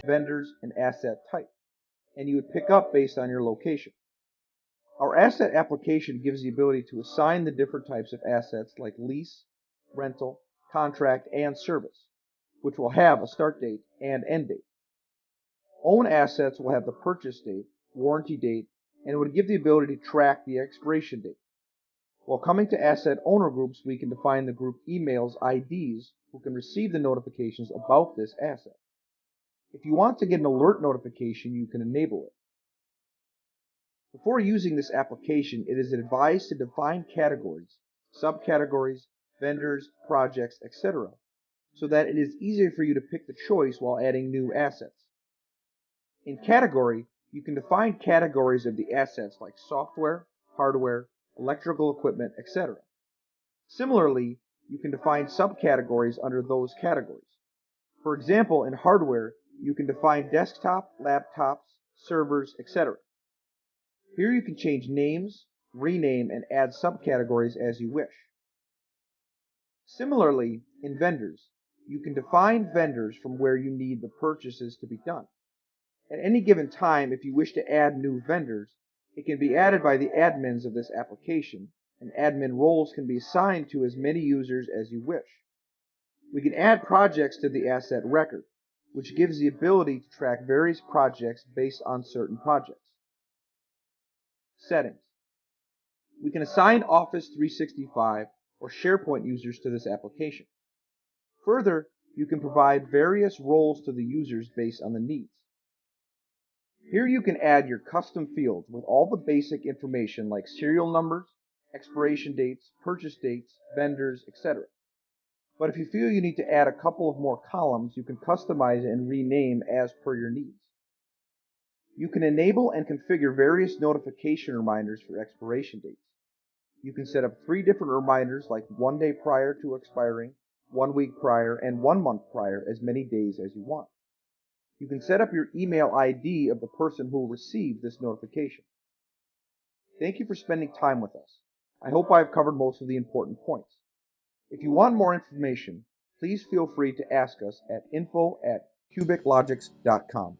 vendors, and asset type, and you would pick up based on your location. Our asset application gives the ability to assign the different types of assets like lease, rental, contract, and service, which will have a start date and end date. Own assets will have the purchase date, warranty date, and it would give the ability to track the expiration date. While coming to asset owner groups, we can define the group emails IDs who can receive the notifications about this asset. If you want to get an alert notification, you can enable it. Before using this application, it is advised to define categories, subcategories, vendors, projects, etc., so that it is easier for you to pick the choice while adding new assets. In category, you can define categories of the assets like software, hardware, electrical equipment, etc. Similarly, you can define subcategories under those categories. For example, in hardware, you can define desktop, laptops, servers, etc. Here you can change names, rename, and add subcategories as you wish. Similarly, in vendors, you can define vendors from where you need the purchases to be done. At any given time, if you wish to add new vendors, it can be added by the admins of this application, and admin roles can be assigned to as many users as you wish. We can add projects to the asset record, which gives the ability to track various projects based on certain projects. Settings. We can assign Office 365 or SharePoint users to this application. Further, you can provide various roles to the users based on the needs. Here you can add your custom fields with all the basic information like serial numbers, expiration dates, purchase dates, vendors, etc. But if you feel you need to add a couple of more columns, you can customize and rename as per your needs. You can enable and configure various notification reminders for expiration dates. You can set up 3 different reminders like 1 day prior to expiring, 1 week prior, and 1 month prior, as many days as you want. You can set up your email ID of the person who will receive this notification. Thank you for spending time with us. I hope I have covered most of the important points. If you want more information, please feel free to ask us at info@cubiclogics.com.